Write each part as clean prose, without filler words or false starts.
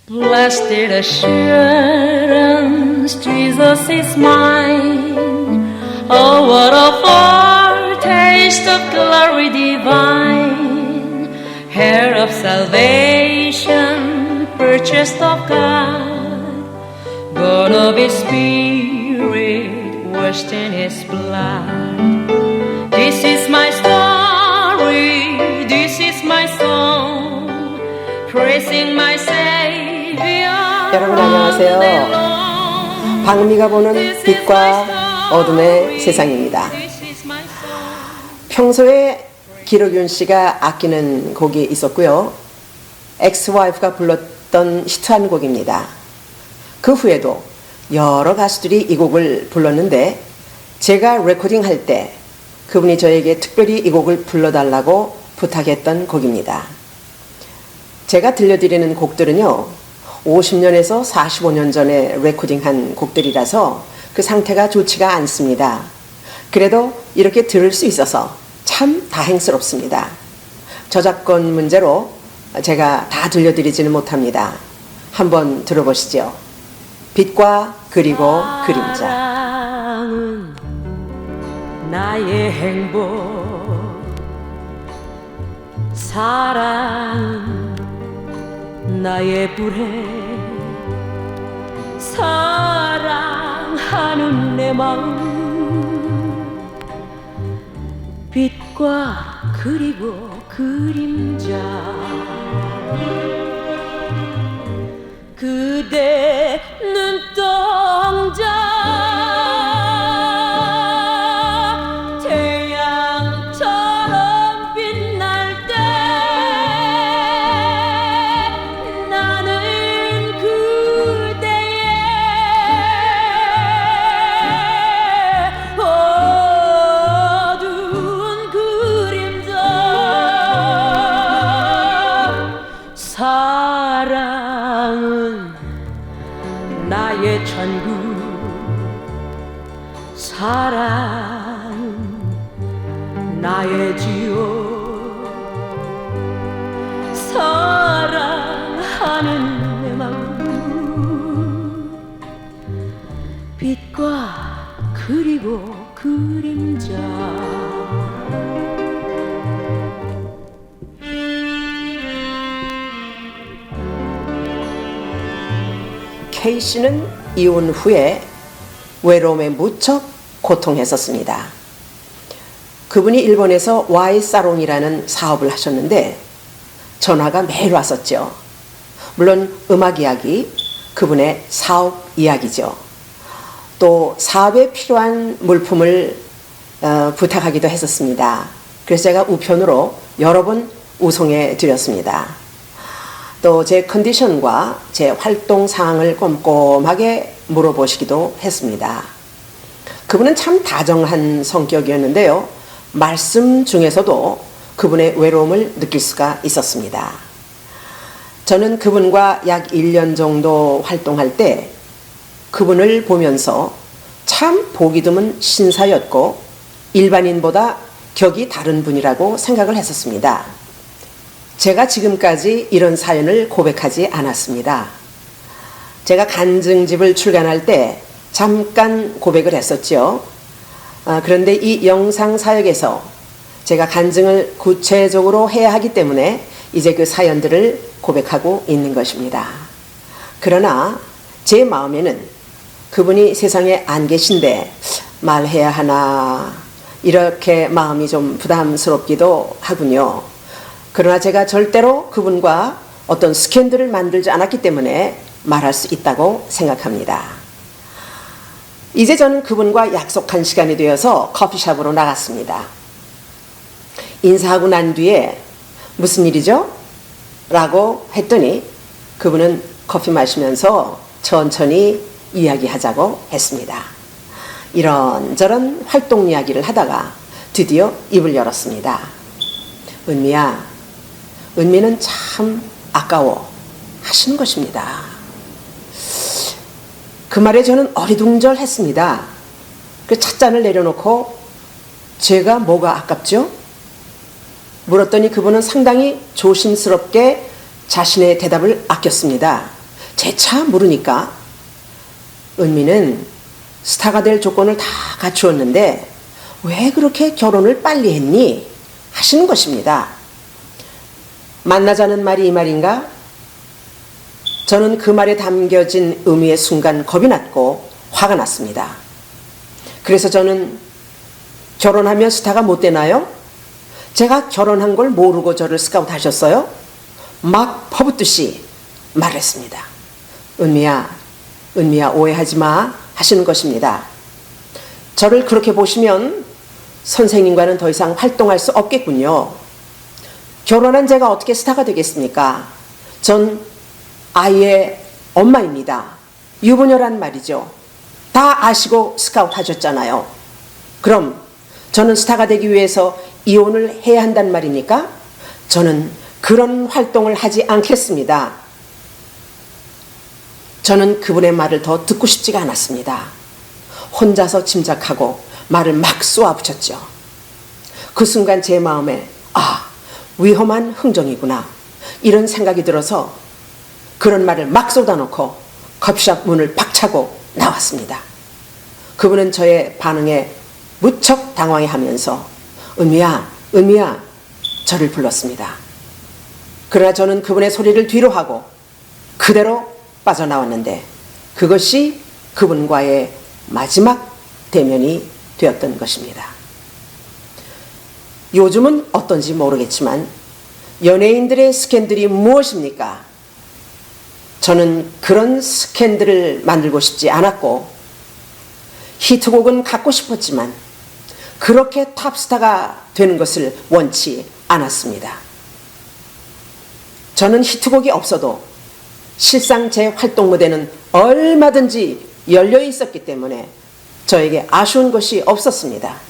Blessed assurance, Jesus is mine. Oh, what a foretaste of glory divine, heir of salvation, purchased of God, born of His Spirit, washed in His blood. This is my story, this is my song, praising my Savior. 여러분 안녕하세요. 박미가 보는 빛과 어둠의 세상입니다. 평소에 기록윤 씨가 아끼는 곡이 있었고요. 엑스와이프가 불렀던 히트한 곡입니다. 그 후에도 여러 가수들이 이 곡을 불렀는데 제가 레코딩할 때 그분이 저에게 특별히 이 곡을 불러달라고 부탁했던 곡입니다. 제가 들려드리는 곡들은요, 50년에서 45년 전에 레코딩한 곡들이라서 그 상태가 좋지가 않습니다. 그래도 이렇게 들을 수 있어서 참 다행스럽습니다. 저작권 문제로 제가 다 들려드리지는 못합니다. 한번 들어보시죠. 빛과 그리고 그림자. 사랑은 나의 행복, 사랑은 나의 불행, 사랑하는 내 마음, 빛과 그리고 그림자, 그대 눈동자 태양처럼 빛날 때 나는 그대의 어두운 그림자. 사랑은 나의 천국, 사랑은 나의 지옥, 사랑하는 내 마음, 빛과 그리고 그림자. K 씨는 이혼 후에 외로움에 무척 고통했었습니다. 그분이 일본에서 Y 사롱이라는 사업을 하셨는데 전화가 매일 왔었죠. 물론 음악 이야기, 그분의 사업 이야기죠. 또 사업에 필요한 물품을 부탁하기도 했었습니다. 그래서 제가 우편으로 여러 번 우송해 드렸습니다. 또 제 컨디션과 제 활동 상황을 꼼꼼하게 물어보시기도 했습니다. 그분은 참 다정한 성격이었는데요. 말씀 중에서도 그분의 외로움을 느낄 수가 있었습니다. 저는 그분과 약 1년 정도 활동할 때 그분을 보면서 참 보기 드문 신사였고 일반인보다 격이 다른 분이라고 생각을 했었습니다. 제가 지금까지 이런 사연을 고백하지 않았습니다. 제가 간증집을 출간할 때 잠깐 고백을 했었죠. 그런데 이 영상 사역에서 제가 간증을 구체적으로 해야 하기 때문에 이제 그 사연들을 고백하고 있는 것입니다. 그러나 제 마음에는 그분이 세상에 안 계신데 말해야 하나 이렇게 마음이 좀 부담스럽기도 하군요. 그러나 제가 절대로 그분과 어떤 스캔들을 만들지 않았기 때문에 말할 수 있다고 생각합니다. 이제 저는 그분과 약속한 시간이 되어서 커피숍으로 나갔습니다. 인사하고 난 뒤에 무슨 일이죠? 라고 했더니 그분은 커피 마시면서 천천히 이야기하자고 했습니다. 이런저런 활동 이야기를 하다가 드디어 입을 열었습니다. 은미야, 은미는 참 아까워 하시는 것입니다. 그 말에 저는 어리둥절했습니다. 그 찻잔을 내려놓고 제가 뭐가 아깝죠? 물었더니 그분은 상당히 조심스럽게 자신의 대답을 아꼈습니다. 재차 물으니까 은미는 스타가 될 조건을 다 갖추었는데 왜 그렇게 결혼을 빨리 했니? 하시는 것입니다. 만나자는 말이 이 말인가? 저는 그 말에 담겨진 의미의 순간 겁이 났고 화가 났습니다. 그래서 저는 결혼하면 스타가 못 되나요? 제가 결혼한 걸 모르고 저를 스카우트 하셨어요? 막 퍼붓듯이 말했습니다. 은미야 오해하지 마 하시는 것입니다. 저를 그렇게 보시면 선생님과는 더 이상 활동할 수 없겠군요. 결혼한 제가 어떻게 스타가 되겠습니까? 전 아이의 엄마입니다. 유부녀란 말이죠. 다 아시고 스카우트 하셨잖아요. 그럼 저는 스타가 되기 위해서 이혼을 해야 한단 말입니까? 저는 그런 활동을 하지 않겠습니다. 저는 그분의 말을 더 듣고 싶지가 않았습니다. 혼자서 짐작하고 말을 막 쏘아붙였죠. 그 순간 제 마음에 위험한 흥정이구나 이런 생각이 들어서 그런 말을 막 쏟아놓고 커피숍 문을 박차고 나왔습니다. 그분은 저의 반응에 무척 당황해하면서 은미야 저를 불렀습니다. 그러나 저는 그분의 소리를 뒤로 하고 그대로 빠져나왔는데 그것이 그분과의 마지막 대면이 되었던 것입니다. 요즘은 어떤지 모르겠지만 연예인들의 스캔들이 무엇입니까? 저는 그런 스캔들을 만들고 싶지 않았고 히트곡은 갖고 싶었지만 그렇게 탑스타가 되는 것을 원치 않았습니다. 저는 히트곡이 없어도 실상 제 활동 무대는 얼마든지 열려 있었기 때문에 저에게 아쉬운 것이 없었습니다.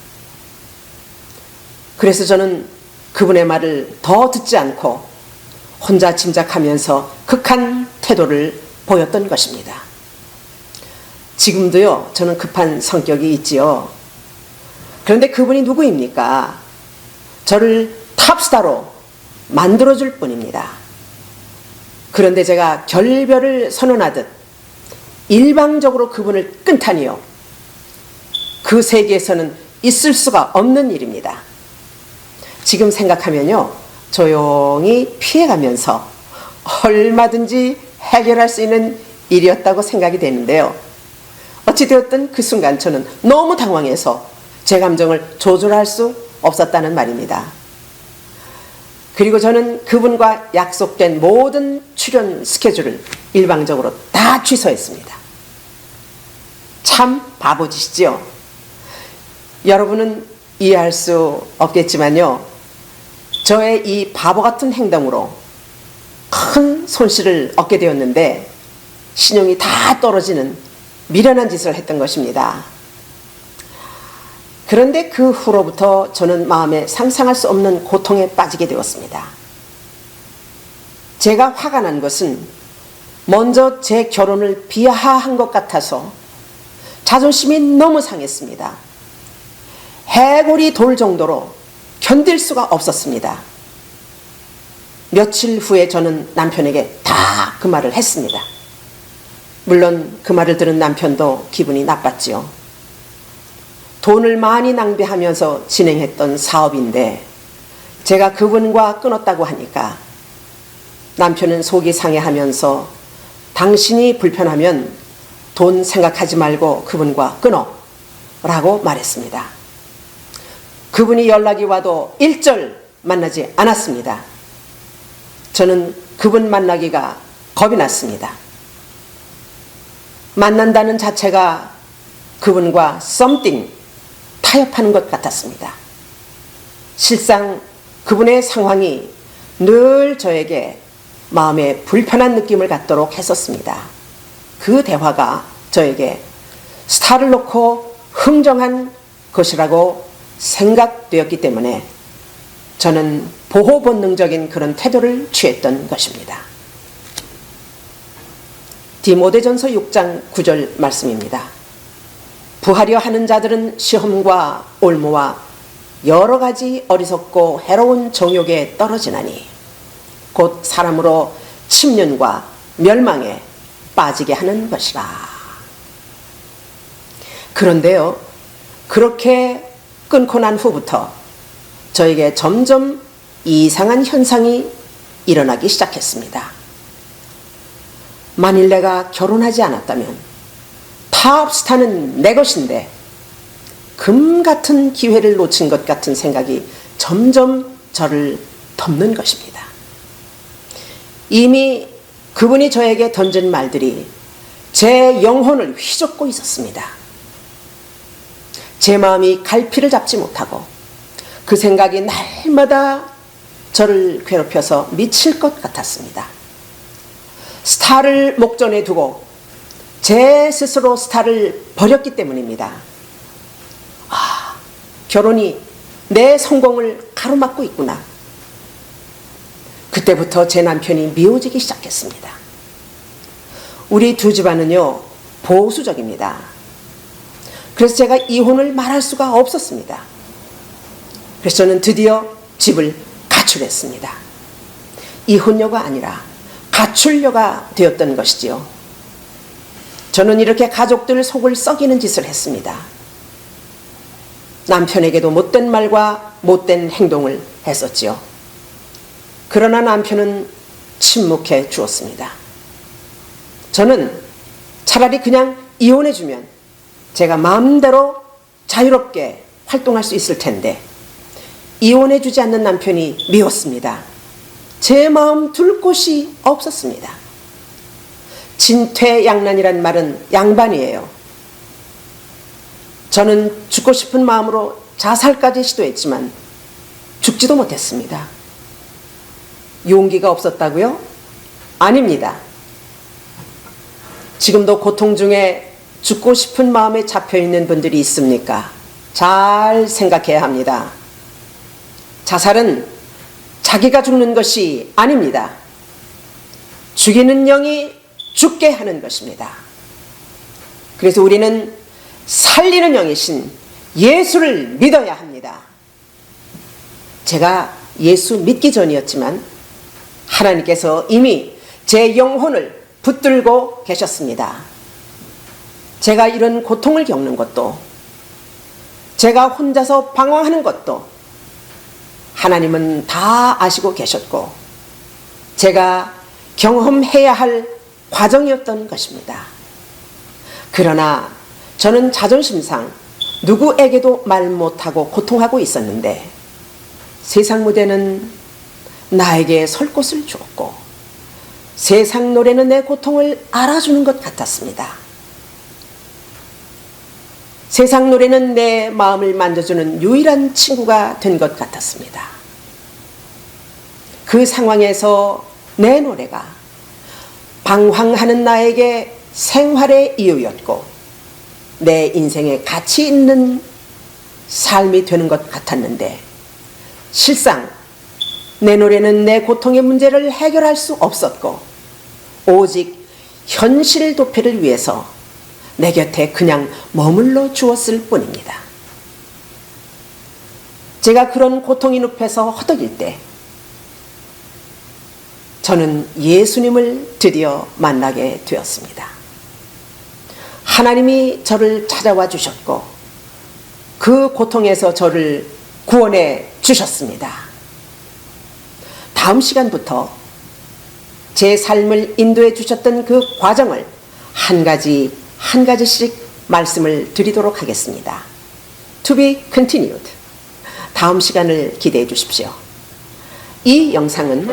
그래서 저는 그분의 말을 더 듣지 않고 혼자 짐작하면서 극한 태도를 보였던 것입니다. 지금도요, 저는 급한 성격이 있지요. 그런데 그분이 누구입니까? 저를 탑스타로 만들어줄 뿐입니다. 그런데 제가 결별을 선언하듯 일방적으로 그분을 끊다니요. 그 세계에서는 있을 수가 없는 일입니다. 지금 생각하면요, 조용히 피해가면서 얼마든지 해결할 수 있는 일이었다고 생각이 되는데요. 어찌되었든 그 순간 저는 너무 당황해서 제 감정을 조절할 수 없었다는 말입니다. 그리고 저는 그분과 약속된 모든 출연 스케줄을 일방적으로 다 취소했습니다. 참 바보짓이죠. 여러분은 이해할 수 없겠지만요, 저의 이 바보 같은 행동으로 큰 손실을 얻게 되었는데 신용이 다 떨어지는 미련한 짓을 했던 것입니다. 그런데 그 후로부터 저는 마음에 상상할 수 없는 고통에 빠지게 되었습니다. 제가 화가 난 것은 먼저 제 결혼을 비하한 것 같아서 자존심이 너무 상했습니다. 해골이 돌 정도로 견딜 수가 없었습니다. 며칠 후에 저는 남편에게 다 그 말을 했습니다. 물론 그 말을 들은 남편도 기분이 나빴지요. 돈을 많이 낭비하면서 진행했던 사업인데 제가 그분과 끊었다고 하니까 남편은 속이 상해하면서 당신이 불편하면 돈 생각하지 말고 그분과 끊어 라고 말했습니다. 그분이 연락이 와도 일절 만나지 않았습니다. 저는 그분 만나기가 겁이 났습니다. 만난다는 자체가 그분과 something 타협하는 것 같았습니다. 실상 그분의 상황이 늘 저에게 마음에 불편한 느낌을 갖도록 했었습니다. 그 대화가 저에게 스타를 놓고 흥정한 것이라고 생각되었기 때문에 저는 보호 본능적인 그런 태도를 취했던 것입니다. 디모데전서 6장 9절 말씀입니다. 부하려 하는 자들은 시험과 올무와 여러 가지 어리석고 해로운 정욕에 떨어지나니 곧 사람으로 침륜과 멸망에 빠지게 하는 것이라. 그런데요, 그렇게 끊고 난 후부터 저에게 점점 이상한 현상이 일어나기 시작했습니다. 만일 내가 결혼하지 않았다면 탑스타는 내 것인데 금 같은 기회를 놓친 것 같은 생각이 점점 저를 덮는 것입니다. 이미 그분이 저에게 던진 말들이 제 영혼을 휘젓고 있었습니다. 제 마음이 갈피를 잡지 못하고 그 생각이 날마다 저를 괴롭혀서 미칠 것 같았습니다. 스타를 목전에 두고 제 스스로 스타를 버렸기 때문입니다. 결혼이 내 성공을 가로막고 있구나. 그때부터 제 남편이 미워지기 시작했습니다. 우리 두 집안은요, 보수적입니다. 그래서 제가 이혼을 말할 수가 없었습니다. 그래서 저는 드디어 집을 가출했습니다. 이혼녀가 아니라 가출녀가 되었던 것이지요. 저는 이렇게 가족들 속을 썩이는 짓을 했습니다. 남편에게도 못된 말과 못된 행동을 했었지요. 그러나 남편은 침묵해 주었습니다. 저는 차라리 그냥 이혼해주면 제가 마음대로 자유롭게 활동할 수 있을 텐데 이혼해주지 않는 남편이 미웠습니다. 제 마음 둘 곳이 없었습니다. 진퇴양난이란 말은 양반이에요. 저는 죽고 싶은 마음으로 자살까지 시도했지만 죽지도 못했습니다. 용기가 없었다고요? 아닙니다. 지금도 고통 중에 죽고 싶은 마음에 잡혀있는 분들이 있습니까? 잘 생각해야 합니다. 자살은 자기가 죽는 것이 아닙니다. 죽이는 영이 죽게 하는 것입니다. 그래서 우리는 살리는 영이신 예수를 믿어야 합니다. 제가 예수 믿기 전이었지만 하나님께서 이미 제 영혼을 붙들고 계셨습니다. 제가 이런 고통을 겪는 것도, 제가 혼자서 방황하는 것도 하나님은 다 아시고 계셨고 제가 경험해야 할 과정이었던 것입니다. 그러나 저는 자존심상 누구에게도 말 못하고 고통하고 있었는데 세상 무대는 나에게 설 곳을 주었고 세상 노래는 내 고통을 알아주는 것 같았습니다. 세상 노래는 내 마음을 만져주는 유일한 친구가 된 것 같았습니다. 그 상황에서 내 노래가 방황하는 나에게 생활의 이유였고 내 인생에 가치 있는 삶이 되는 것 같았는데 실상 내 노래는 내 고통의 문제를 해결할 수 없었고 오직 현실 도피를 위해서 내 곁에 그냥 머물러 주었을 뿐입니다. 제가 그런 고통의 늪에서 허덕일 때 저는 예수님을 드디어 만나게 되었습니다. 하나님이 저를 찾아와 주셨고 그 고통에서 저를 구원해 주셨습니다. 다음 시간부터 제 삶을 인도해 주셨던 그 과정을 한 가지씩 말씀을 드리도록 하겠습니다. To be continued. 다음 시간을 기대해 주십시오. 이 영상은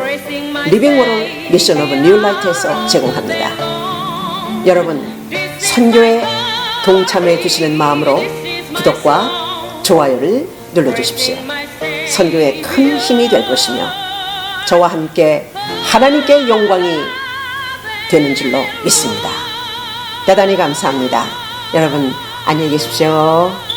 리빙 워럴 미션 오브 뉴 라이트에서 제공합니다. 여러분 선교에 동참해 주시는 마음으로 구독과 좋아요를 눌러주십시오. 선교에 큰 힘이 될 것이며 저와 함께 하나님께 영광이 되는 줄로 믿습니다. 대단히 감사합니다. 여러분 안녕히 계십시오.